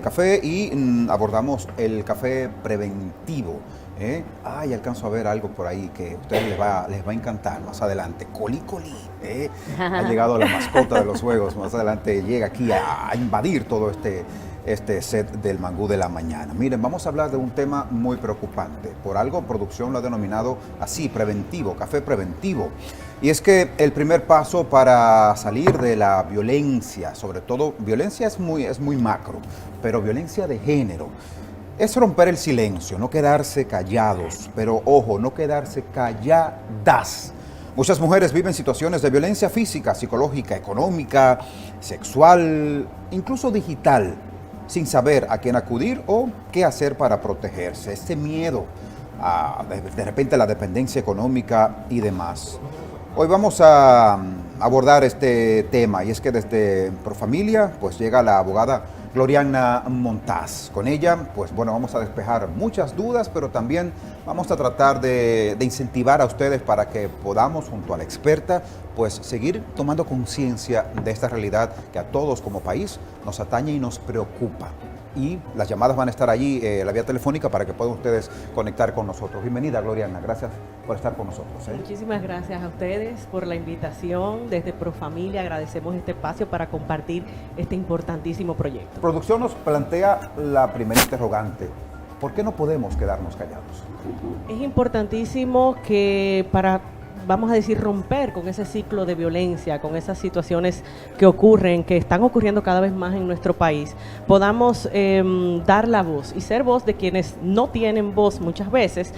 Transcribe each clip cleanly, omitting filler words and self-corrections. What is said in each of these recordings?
Café y abordamos el café preventivo. Alcanzo a ver algo por ahí que a ustedes les va a encantar más adelante. Coli Coli. Ha llegado la mascota de los juegos. Más adelante llega aquí a invadir todo este set del Mangú de la Mañana. Miren, vamos a hablar de un tema muy preocupante. Por algo, producción lo ha denominado así, preventivo, café preventivo. Y es que el primer paso para salir de la violencia, sobre todo, violencia es muy macro, pero violencia de género, es romper el silencio, no quedarse callados, pero ojo, no quedarse calladas. Muchas mujeres viven situaciones de violencia física, psicológica, económica, sexual, incluso digital, sin saber a quién acudir o qué hacer para protegerse. Este miedo a de repente la dependencia económica y demás. Hoy vamos a abordar este tema y es que desde Profamilia pues llega la abogada Gloriana Montaz. Con ella pues bueno, vamos a despejar muchas dudas, pero también vamos a tratar de incentivar a ustedes para que podamos junto a la experta pues seguir tomando conciencia de esta realidad que a todos como país nos atañe y nos preocupa. Y las llamadas van a estar allí, la vía telefónica, para que puedan ustedes conectar con nosotros. Bienvenida, Gloriana, gracias por estar con nosotros. Muchísimas gracias a ustedes por la invitación. Desde Profamilia agradecemos este espacio para compartir este importantísimo proyecto. Producción nos plantea la primera interrogante. ¿Por qué no podemos quedarnos callados? Es importantísimo que vamos a decir, romper con ese ciclo de violencia, con esas situaciones que ocurren, que están ocurriendo cada vez más en nuestro país, podamos dar la voz y ser voz de quienes no tienen voz muchas veces,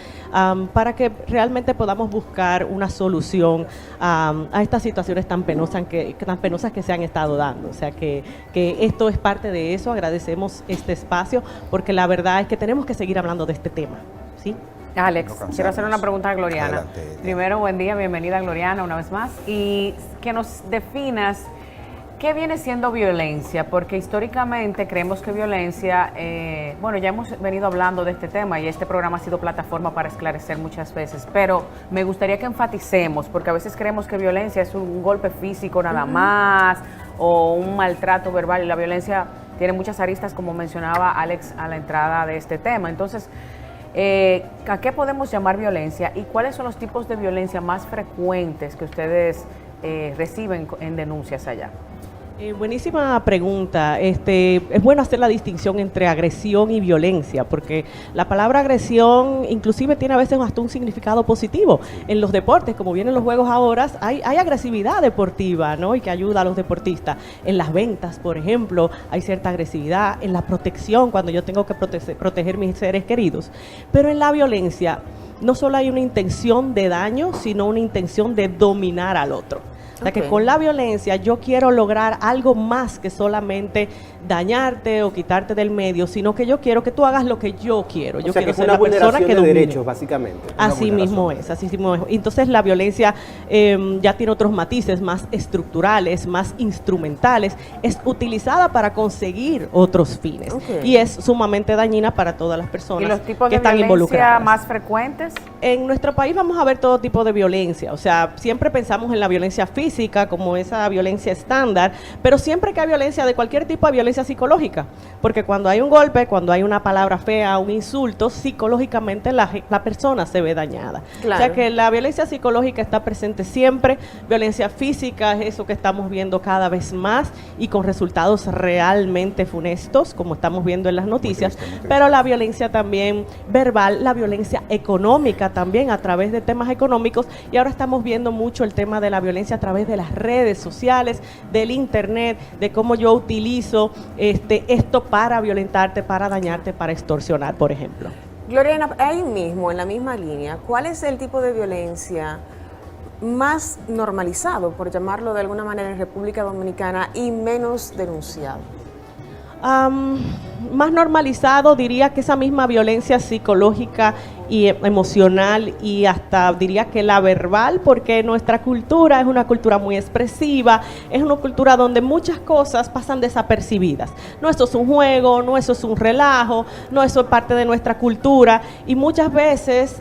para que realmente podamos buscar una solución a estas situaciones tan penosas que se han estado dando. O sea que esto es parte de eso. Agradecemos este espacio porque la verdad es que tenemos que seguir hablando de este tema, ¿sí? Alex, quiero hacer una pregunta a Gloriana. Adelante. Primero, buen día, bienvenida Gloriana una vez más. Y que nos definas qué viene siendo violencia, porque históricamente creemos que violencia, ya hemos venido hablando de este tema y este programa ha sido plataforma para esclarecer muchas veces, pero me gustaría que enfaticemos, porque a veces creemos que violencia es un golpe físico nada más o un maltrato verbal, y la violencia tiene muchas aristas, como mencionaba Alex a la entrada de este tema. Entonces, ¿a qué podemos llamar violencia y cuáles son los tipos de violencia más frecuentes que ustedes reciben en denuncias allá? Buenísima pregunta. Es bueno hacer la distinción entre agresión y violencia, porque la palabra agresión inclusive tiene a veces hasta un significado positivo. En los deportes, como vienen los juegos ahora, hay agresividad deportiva, ¿no? Y que ayuda a los deportistas. En las ventas, por ejemplo, hay cierta agresividad. En la protección, cuando yo tengo que proteger mis seres queridos. Pero en la violencia no solo hay una intención de daño, sino una intención de dominar al otro. O sea, que con la violencia yo quiero lograr algo más que solamente dañarte o quitarte del medio, sino que yo quiero que tú hagas lo que yo quiero. Yo quiero ser la persona que domine. Derechos, básicamente. Así mismo es. Entonces la violencia ya tiene otros matices más estructurales, más instrumentales, es utilizada para conseguir otros fines y es sumamente dañina para todas las personas. ¿Y los tipos que de están violencia involucradas más frecuentes? En nuestro país vamos a ver todo tipo de violencia. O sea, siempre pensamos en la violencia física como esa violencia estándar, pero siempre que hay violencia de cualquier tipo de violencia psicológica, porque cuando hay un golpe, cuando hay una palabra fea, un insulto, psicológicamente la persona se ve dañada. Claro. O sea que la violencia psicológica está presente siempre. Violencia física es eso que estamos viendo cada vez más y con resultados realmente funestos, como estamos viendo en las noticias, muy triste. Pero la violencia también verbal, la violencia económica también a través de temas económicos, y ahora estamos viendo mucho el tema de la violencia a través de las redes sociales, del internet, de cómo yo utilizo esto para violentarte, para dañarte, para extorsionar, por ejemplo. Gloriana, ahí mismo, en la misma línea, ¿cuál es el tipo de violencia más normalizado, por llamarlo de alguna manera, en República Dominicana y menos denunciado? Más normalizado, diría que esa misma violencia psicológica y emocional, y hasta diría que la verbal, porque nuestra cultura es una cultura muy expresiva, es una cultura donde muchas cosas pasan desapercibidas. No, eso es un juego, no, eso es un relajo, no, eso es parte de nuestra cultura, y muchas veces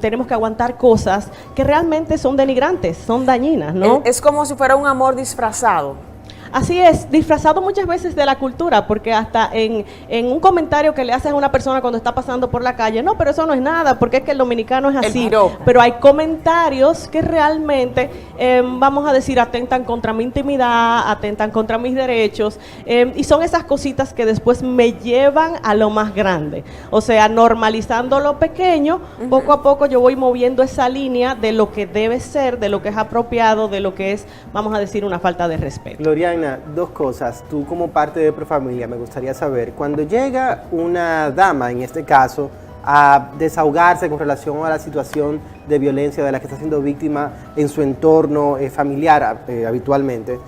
tenemos que aguantar cosas que realmente son denigrantes, son dañinas, ¿no? Es como si fuera un amor disfrazado. Así es, disfrazado muchas veces de la cultura, porque hasta en un comentario que le haces a una persona cuando está pasando por la calle, no, pero eso no es nada, porque es que el dominicano es así. Pero hay comentarios que realmente, vamos a decir, atentan contra mi intimidad, atentan contra mis derechos, y son esas cositas que después me llevan a lo más grande. O sea, normalizando lo pequeño, poco a poco yo voy moviendo esa línea de lo que debe ser, de lo que es apropiado, de lo que es, vamos a decir, una falta de respeto. Gloriana, dos cosas. Tú como parte de Profamilia, me gustaría saber, cuando llega una dama, en este caso, a desahogarse con relación a la situación de violencia de la que está siendo víctima en su entorno familiar habitualmente,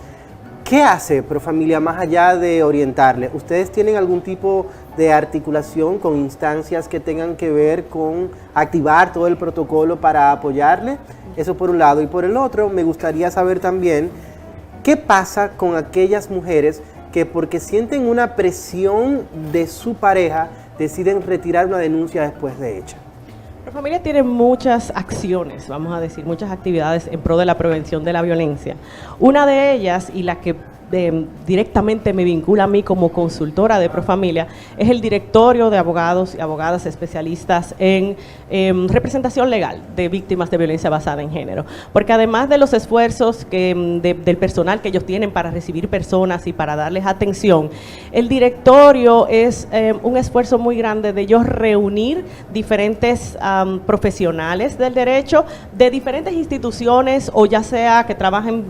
¿qué hace Profamilia más allá de orientarle? ¿Ustedes tienen algún tipo de articulación con instancias que tengan que ver con activar todo el protocolo para apoyarle? Eso por un lado. Y por el otro, me gustaría saber también qué pasa con aquellas mujeres que porque sienten una presión de su pareja deciden retirar una denuncia después de hecha. Profamilia tiene muchas acciones, vamos a decir, muchas actividades en pro de la prevención de la violencia. Una de ellas, y la que directamente me vincula a mí como consultora de Profamilia, es el directorio de abogados y abogadas especialistas en representación legal de víctimas de violencia basada en género, porque además de los esfuerzos del personal que ellos tienen para recibir personas y para darles atención, el directorio es un esfuerzo muy grande de ellos reunir diferentes profesionales del derecho de diferentes instituciones, o ya sea que trabajen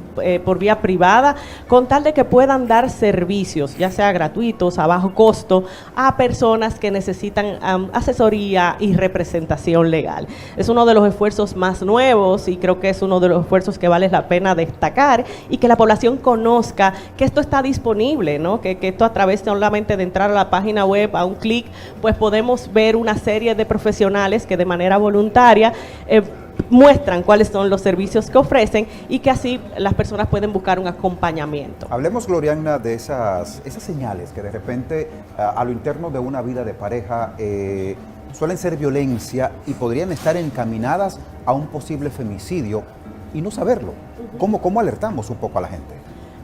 por vía privada, con tal de que puedan dar servicios, ya sea gratuitos, a bajo costo, a personas que necesitan asesoría y representación legal. Es uno de los esfuerzos más nuevos y creo que es uno de los esfuerzos que vale la pena destacar, y que la población conozca que esto está disponible, ¿no? Que esto, a través solamente de entrar a la página web, a un clic, pues podemos ver una serie de profesionales que de manera voluntaria muestran cuáles son los servicios que ofrecen, y que así las personas pueden buscar un acompañamiento. Hablemos, Gloriana, de esas señales que de repente a lo interno de una vida de pareja suelen ser violencia y podrían estar encaminadas a un posible femicidio y no saberlo. ¿Cómo alertamos un poco a la gente?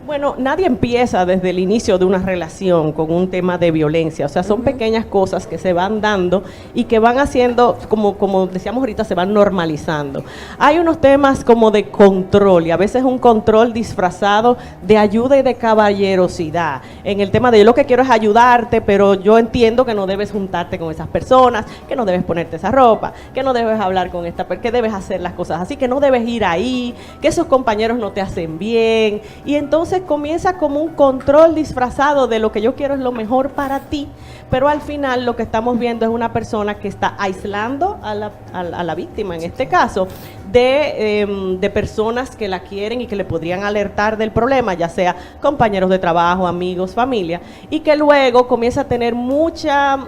Bueno, nadie empieza desde el inicio de una relación con un tema de violencia, o sea, son pequeñas cosas que se van dando y que van haciendo, como decíamos ahorita, se van normalizando. Hay unos temas como de control, y a veces un control disfrazado de ayuda y de caballerosidad, en el tema de yo lo que quiero es ayudarte, pero yo entiendo que no debes juntarte con esas personas, que no debes ponerte esa ropa, que no debes hablar con esta persona, que debes hacer las cosas así, que no debes ir ahí, que esos compañeros no te hacen bien, y entonces comienza como un control disfrazado de lo que yo quiero es lo mejor para ti, pero al final lo que estamos viendo es una persona que está aislando a la víctima, en este caso, de personas que la quieren y que le podrían alertar del problema, ya sea compañeros de trabajo, amigos, familia, y que luego comienza a tener mucha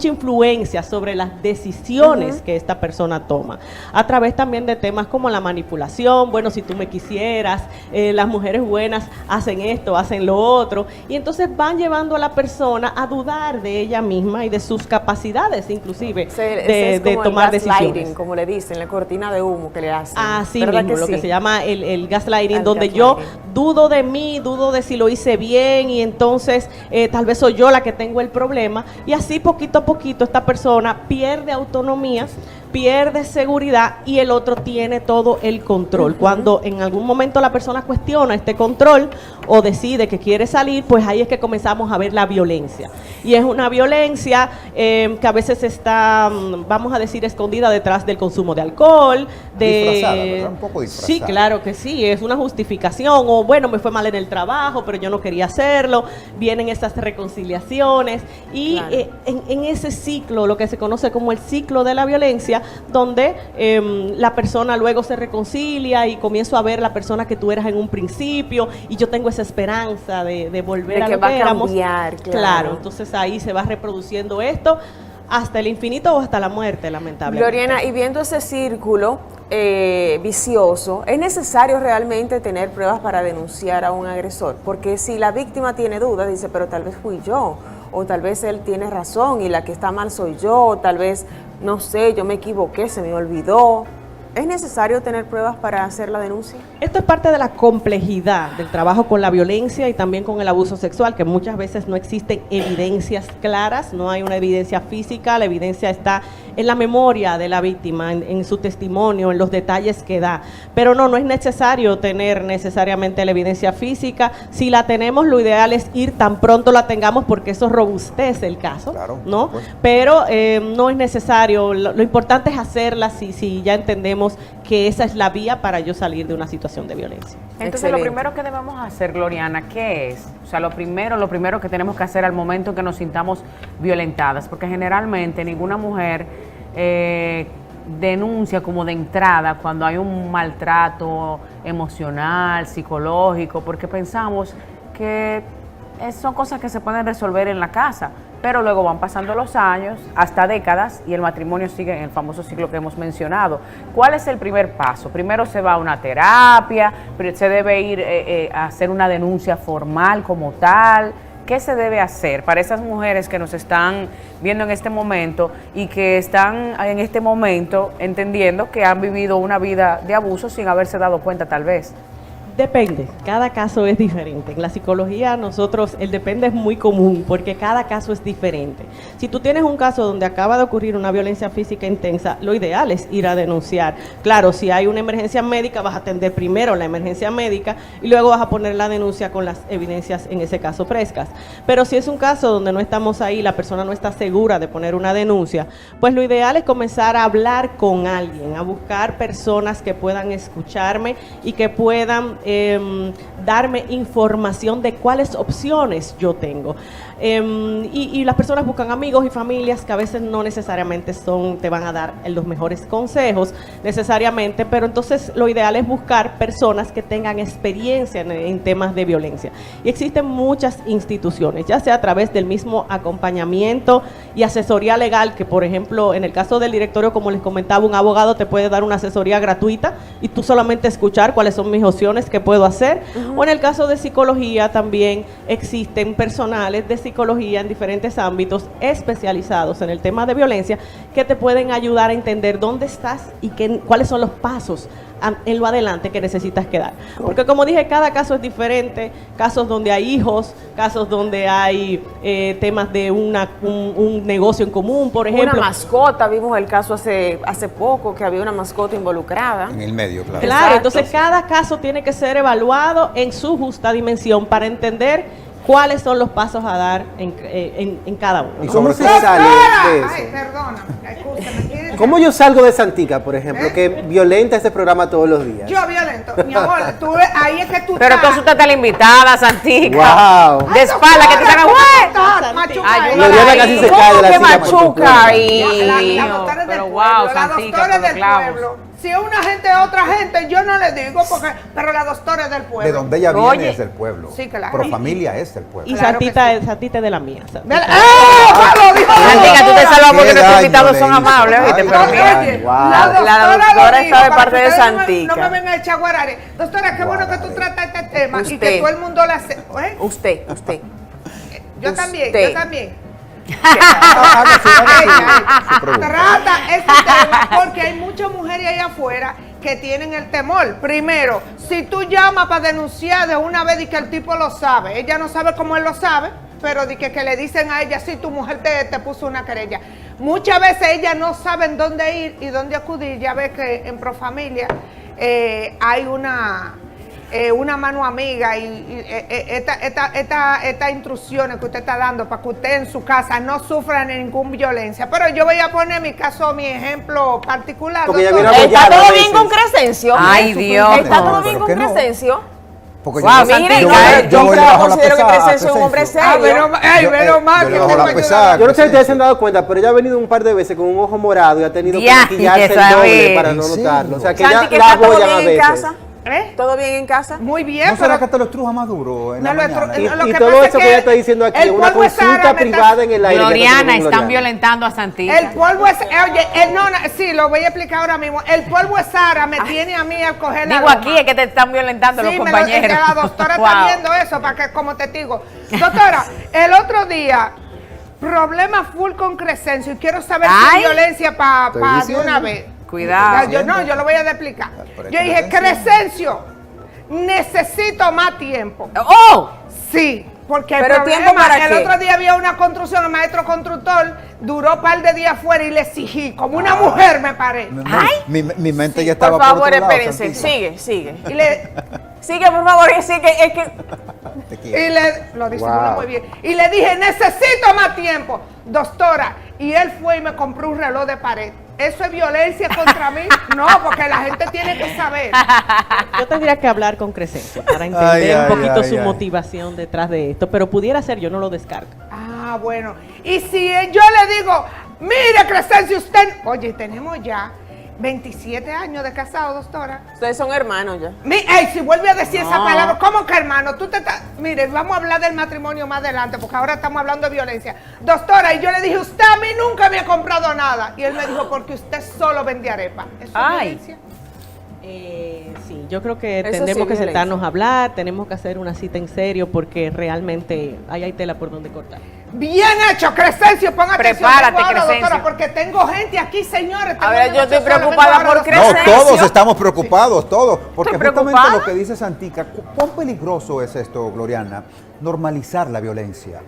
influencia sobre las decisiones que esta persona toma, a través también de temas como la manipulación. Bueno, si tú me quisieras, las mujeres buenas hacen esto, hacen lo otro, y entonces van llevando a la persona a dudar de ella misma y de sus capacidades, inclusive, de tomar decisiones. Como le dicen, la cortina de humo que le hacen. Así mismo, lo que se llama el gaslighting, donde yo dudo de mí, dudo de si lo hice bien, y entonces tal vez soy yo la que tengo el problema, y así poquito a poquito esta persona pierde autonomía, pierde seguridad, y el otro tiene todo el control. Cuando en algún momento la persona cuestiona este control o decide que quiere salir, pues ahí es que comenzamos a ver la violencia. Y es una violencia que a veces está, vamos a decir, escondida detrás del consumo de alcohol, disfrazada, ¿verdad? Un poco disfrazada. Sí, claro que sí, es una justificación, o bueno, me fue mal en el trabajo, pero yo no quería hacerlo. Vienen esas reconciliaciones y claro, en ese ciclo, lo que se conoce como el ciclo de la violencia, donde la persona luego se reconcilia y comienzo a ver la persona que tú eras en un principio, y yo tengo esa esperanza de volver a lo que éramos. Claro, entonces ahí se va reproduciendo esto hasta el infinito o hasta la muerte, lamentablemente. Gloriana, y viendo ese círculo vicioso, ¿es necesario realmente tener pruebas para denunciar a un agresor? Porque si la víctima tiene dudas, dice, pero tal vez fui yo, o tal vez él tiene razón y la que está mal soy yo, o tal vez, no sé, yo me equivoqué, se me olvidó. ¿Es necesario tener pruebas para hacer la denuncia? Esto es parte de la complejidad del trabajo con la violencia y también con el abuso sexual, que muchas veces no existen evidencias claras, no hay una evidencia física, la evidencia está en la memoria de la víctima, en su testimonio, en los detalles que da. Pero no es necesario tener necesariamente la evidencia física. Si la tenemos, lo ideal es ir tan pronto la tengamos, porque eso robustece el caso, Claro, ¿no? pues. Pero no es necesario, lo importante es hacerla si ya entendemos que esa es la vía para yo salir de una situación de violencia. Entonces, Excelente. lo primero que debemos hacer, Gloriana, ¿qué es? O sea, lo primero que tenemos que hacer al momento en que nos sintamos violentadas, porque generalmente ninguna mujer denuncia como de entrada cuando hay un maltrato emocional, psicológico, porque pensamos que son cosas que se pueden resolver en la casa, pero luego van pasando los años, hasta décadas, y el matrimonio sigue en el famoso ciclo que hemos mencionado. ¿Cuál es el primer paso? Primero se va a una terapia, pero se debe ir a hacer una denuncia formal como tal. ¿Qué se debe hacer para esas mujeres que nos están viendo en este momento y que están en este momento entendiendo que han vivido una vida de abuso sin haberse dado cuenta tal vez? Depende, cada caso es diferente. En la psicología nosotros el depende es muy común porque cada caso es diferente. Si tú tienes un caso donde acaba de ocurrir una violencia física intensa, lo ideal es ir a denunciar. Claro, si hay una emergencia médica vas a atender primero la emergencia médica y luego vas a poner la denuncia con las evidencias en ese caso frescas. Pero si es un caso donde no estamos ahí, la persona no está segura de poner una denuncia, pues lo ideal es comenzar a hablar con alguien, a buscar personas que puedan escucharme y que puedan darme información de cuáles opciones yo tengo. Y las personas buscan amigos y familias que a veces no necesariamente te van a dar los mejores consejos necesariamente, pero entonces lo ideal es buscar personas que tengan experiencia en temas de violencia. Y existen muchas instituciones, ya sea a través del mismo acompañamiento y asesoría legal, que por ejemplo en el caso del directorio, como les comentaba, un abogado te puede dar una asesoría gratuita y tú solamente escuchar cuáles son mis opciones que puedo hacer. O en el caso de psicología también existen personales de psicología en diferentes ámbitos especializados en el tema de violencia que te pueden ayudar a entender dónde estás y cuáles son los pasos en lo adelante que necesitas que dar. Porque como dije, cada caso es diferente, casos donde hay hijos, casos donde hay temas de un negocio en común, por ejemplo. Una mascota, vimos el caso hace poco que había una mascota involucrada. En el medio, claro. Claro, Exacto. entonces cada caso tiene que ser evaluado en su justa dimensión para entender cuáles son los pasos a dar en cada uno. ¿Y ¿no? cómo se ¡Doctora! sale de Ay, eso? perdóname, escúchame. ¿Cómo yo salgo de Santica, por ejemplo, que violenta este programa todos los días? Yo violento, mi amor, ahí es que tú Pero tú estás. asústate a la invitada, Santica. Wow. De espalda, que te sacan Gloriana casi se cae de la ¿Cómo que silla machuca por ahí? La doctora Pero del wow, pueblo, la Santica, doctora con los del clavos. pueblo. Si es una gente de otra gente, yo no le digo, pero la doctora es del pueblo. De donde ella Oye. viene es del pueblo. Sí, claro. Pro familia es del pueblo. Y Claro que Santita es de la mía. Santita. ¡Ah! ¡Lo dijo la Santica, tú te doctora! salvas porque Qué nuestros daño invitados le son hizo. amables, ¿viste? Ay, Pero no, mira. oye. Wow. La doctora lo está de dijo, parte para de que ustedes Santica. No me vengan a echar guarare. Doctora, qué bueno que tú tratas este tema y Usted. que todo el mundo lo hace. ¿Eh? Usted. Yo también, Usted. yo también. Hágase, hágase Ella su pregunta. trata este tema porque hay muchas mujeres ahí afuera que tienen el temor. Primero, si tú llamas para denunciar de una vez y que el tipo lo sabe, ella no sabe cómo él lo sabe, pero de que le dicen a ella, sí, tu mujer te puso una querella. Muchas veces ellas no saben dónde ir y dónde acudir. Ya ves que en Profamilia hay una mano amiga y estas instrucciones que usted está dando para que usted en su casa no sufra ninguna violencia. Pero yo voy a poner mi caso, mi ejemplo particular. Porque ella doctora. viene a ¿Está apoyar a todo veces. bien con Crescencio? Ay, Dios. ¿Está todo No, bien pero con que no. Crescencio? Porque Wow, yo, mire, yo no, voy- yo yo voy debajo la considero que pesada, Crescencio es un hombre Crescencio. serio. Menos mal yo que le bajo usted la me pesada, Yo no sé si ustedes se han Crescencio. dado cuenta, pero ella ha venido un par de veces con un ojo morado y ha tenido que Ya, maquillarse que el doble sabe. para no ¿En serio? notarlo. O sea que Santi, ya ¿que la está todo apoyan a bien en veces. casa? ¿Eh? ¿Todo bien en casa? Muy bien, ¿No será pero que te lo estruja más duro en la No, mañana? lo Y que todo pasa eso es que ella está diciendo aquí, el una polvo es consulta Sara, me está- privada en el aire. que Gloriana, tenemos con están Gloriana. violentando a Santica. el polvo es, sí, lo voy a explicar ahora mismo. El polvo es Sara, me tiene a mí al coger la Digo, loma. aquí es que te están violentando los Sí, compañeros. la doctora Wow. está viendo eso para que, como testigo. Doctora, el otro día, problema full con Crescencio y quiero saber Ay. si hay violencia para Estoy de diciendo. una vez. Cuidado. Yo no, yo lo voy a explicar. Pero Yo es dije, Crescencio. Crescencio, necesito más tiempo. ¡Oh! Sí, porque el ¿Pero problema, tiempo para el qué? otro día había una construcción, el maestro constructor duró un par de días fuera y le exigí, como una mujer me paré. Mi mente ya estaba Por favor, otro lado, espérense. Santica. Sigue. Y le, Sigue, por favor, es que Te y quiero. lo disimuló Wow. muy bien. Y le dije, necesito más tiempo, doctora. Y él fue y me compró un reloj de pared. ¿Eso es violencia contra mí? No, porque la gente tiene que saber. Yo tendría que hablar con Crescencio para entender Ay, un ay, poquito ay, su ay. motivación detrás de esto, pero pudiera ser, yo no lo descarto. Ah, bueno. Y si yo le digo, mire, Crescencio, usted... Oye, tenemos ya 27 años de casado, doctora. ustedes son hermanos ya. Ey, si vuelve a decir esa palabra, ¿cómo que hermano? Tú te estás... Mire, vamos a hablar del matrimonio más adelante, porque ahora estamos hablando de violencia. Doctora, y yo le dije, usted a mí nunca me ha comprado nada. Y él me dijo, porque usted solo vende arepa. ¿Eso es Ay. violencia? Sí, yo creo que Eso tendremos sí, que violencia. sentarnos a hablar, tenemos que hacer una cita en serio, porque realmente ahí hay tela por donde cortar. Bien hecho, Crescencio, ponga atención. Prepárate, Vengo ahora, Crescencio. doctora, porque tengo gente aquí, señores. A ver, Tengo yo estoy muchachos solos, preocupada vengo ahora, por doctora. No, Crescencio. todos estamos preocupados, todos. Porque Estoy justamente preocupada. lo que dice Santica, ¿cuán peligroso es esto, Gloriana? Normalizar la violencia.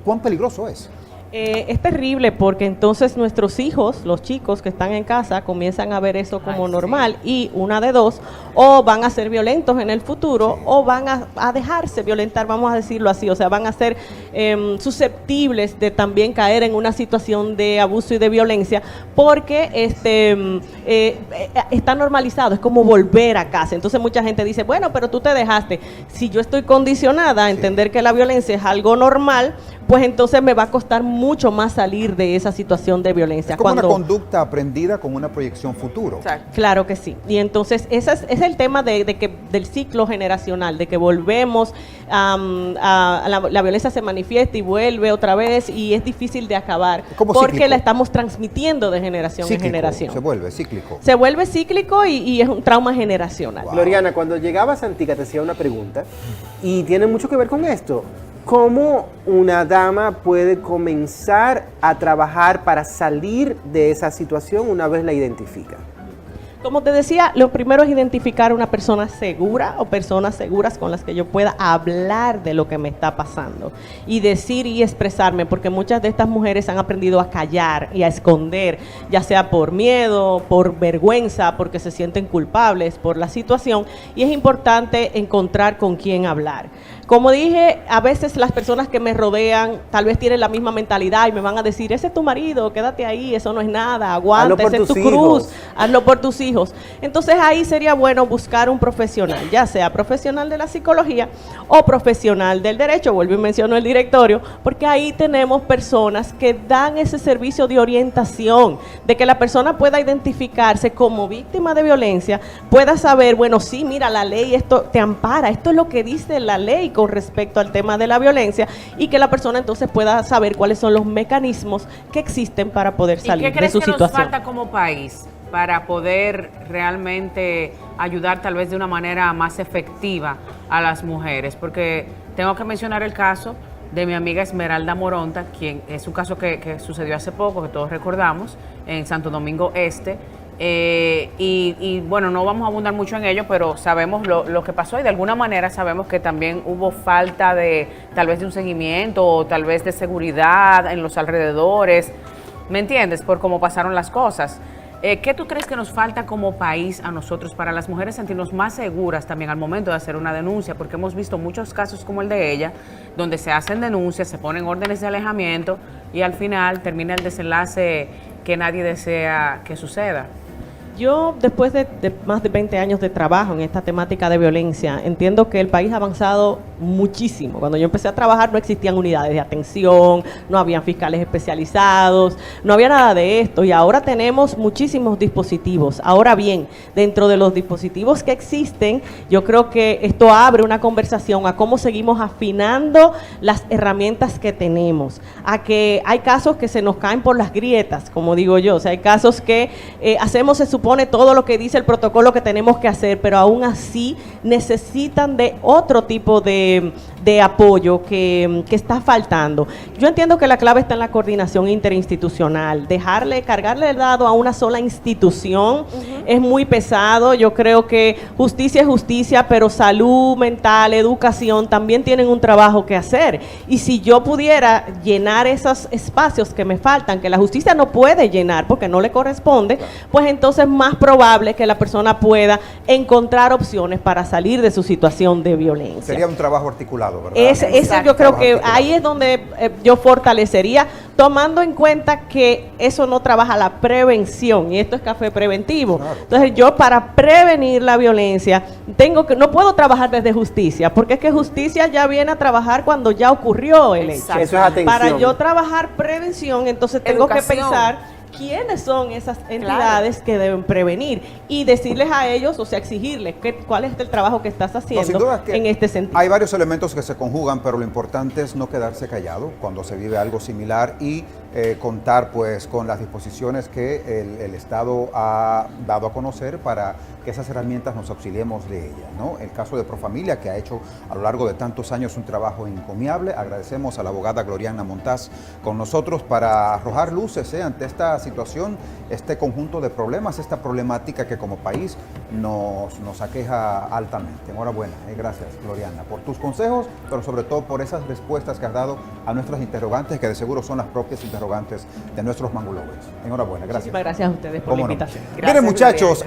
¿Cuán peligroso es? Es terrible porque entonces nuestros hijos, los chicos que están en casa, comienzan a ver eso como Ay, sí. normal y una de dos, o van a ser violentos en el futuro o van a dejarse violentar, vamos a decirlo así, o sea, van a ser susceptibles de también caer en una situación de abuso y de violencia porque está normalizado, es como volver a casa. Entonces mucha gente dice, bueno, pero tú te dejaste. Si yo estoy condicionada a entender que la violencia es algo normal, pues entonces me va a costar mucho más salir de esa situación de violencia. Es como una conducta aprendida con una proyección futuro. Exacto. Claro que sí. Y entonces ese es el tema del ciclo generacional, de que volvemos la violencia se manifiesta y vuelve otra vez y es difícil de acabar Es como porque cíclico. la estamos transmitiendo de generación en Cíclico, generación. se vuelve cíclico. Se vuelve cíclico y es un trauma generacional. Wow. Gloriana, cuando llegaba a Santica te hacía una pregunta y tiene mucho que ver con esto. ¿Cómo una dama puede comenzar a trabajar para salir de esa situación una vez la identifica? Como te decía, lo primero es identificar una persona segura o personas seguras con las que yo pueda hablar de lo que me está pasando y decir y expresarme, porque muchas de estas mujeres han aprendido a callar y a esconder, ya sea por miedo, por vergüenza, porque se sienten culpables por la situación, y es importante encontrar con quién hablar. Como dije, a veces las personas que me rodean tal vez tienen la misma mentalidad y me van a decir, ese es tu marido, quédate ahí, eso no es nada, aguanta, Hazlo por esa es tu tus cruz, hijos. hazlo por tus hijos. Entonces ahí sería bueno buscar un profesional, ya sea profesional de la psicología o profesional del derecho, vuelvo y menciono el directorio, porque ahí tenemos personas que dan ese servicio de orientación, de que la persona pueda identificarse como víctima de violencia, pueda saber, bueno, sí, mira, la ley esto te ampara, esto es lo que dice la ley con respecto al tema de la violencia, y que la persona entonces pueda saber cuáles son los mecanismos que existen para poder ¿Y salir qué de crees su que nos situación. falta como país para poder realmente ayudar tal vez de una manera más efectiva a las mujeres? Porque tengo que mencionar el caso de mi amiga Esmeralda Moronta, quien es un caso que sucedió hace poco, que todos recordamos, en Santo Domingo Este. Y bueno, no vamos a abundar mucho en ello, pero sabemos lo que pasó y de alguna manera sabemos que también hubo falta de tal vez de un seguimiento o tal vez de seguridad en los alrededores, ¿me entiendes? Por cómo pasaron las cosas. ¿Qué tú crees que nos falta como país a nosotros para las mujeres sentirnos más seguras también al momento de hacer una denuncia? Porque hemos visto muchos casos como el de ella, donde se hacen denuncias, se ponen órdenes de alejamiento y al final termina el desenlace que nadie desea que suceda. Yo, después de más de 20 años de trabajo en esta temática de violencia, entiendo que el país ha avanzado muchísimo. Cuando yo empecé a trabajar no existían unidades de atención, no habían fiscales especializados, no había nada de esto, y ahora tenemos muchísimos dispositivos. Ahora bien, dentro de los dispositivos que existen, yo creo que esto abre una conversación a cómo seguimos afinando las herramientas que tenemos, a que hay casos que se nos caen por las grietas, como digo yo, o sea, hay casos que hacemos, se supone, todo lo que dice el protocolo que tenemos que hacer, pero aún así necesitan de otro tipo de de apoyo que está faltando. Yo entiendo que la clave está en la coordinación interinstitucional, cargarle el dado a una sola institución es muy pesado. Yo creo que justicia es justicia, pero salud mental, educación también tienen un trabajo que hacer. Y si yo pudiera llenar esos espacios que me faltan, que la justicia no puede llenar porque no le corresponde, pues entonces es más probable que la persona pueda encontrar opciones para salir de su situación de violencia. Sería un trabajo articulado, ¿verdad? Ese yo creo que ahí es donde yo fortalecería, tomando en cuenta que eso no trabaja la prevención, y esto es café preventivo. Claro. Entonces yo, para prevenir la violencia, no puedo trabajar desde justicia, porque es que justicia ya viene a trabajar cuando ya ocurrió el hecho. Exacto. Eso es atención. Para yo trabajar prevención, entonces tengo que Educación. pensar quiénes son esas entidades que deben prevenir y decirles a ellos, o sea, exigirles cuál es el trabajo que estás No, sin haciendo duda que en este sentido. hay varios elementos que se conjugan, pero lo importante es no quedarse callado cuando se vive algo similar y contar pues con las disposiciones que el Estado ha dado a conocer para que esas herramientas nos auxiliemos de ellas, ¿no? El caso de Profamilia, que ha hecho a lo largo de tantos años un trabajo encomiable. Agradecemos a la abogada Gloriana Montaz con nosotros para arrojar luces ante esta situación, este conjunto de problemas, esta problemática que como país nos aqueja altamente. Enhorabuena, gracias Gloriana por tus consejos, pero sobre todo por esas respuestas que has dado a nuestras interrogantes, que de seguro son las propias interrogantes de nuestros mangulovers. Enhorabuena, gracias. Muchísimas gracias a ustedes por ¿Cómo la no? invitación. Miren muchachos,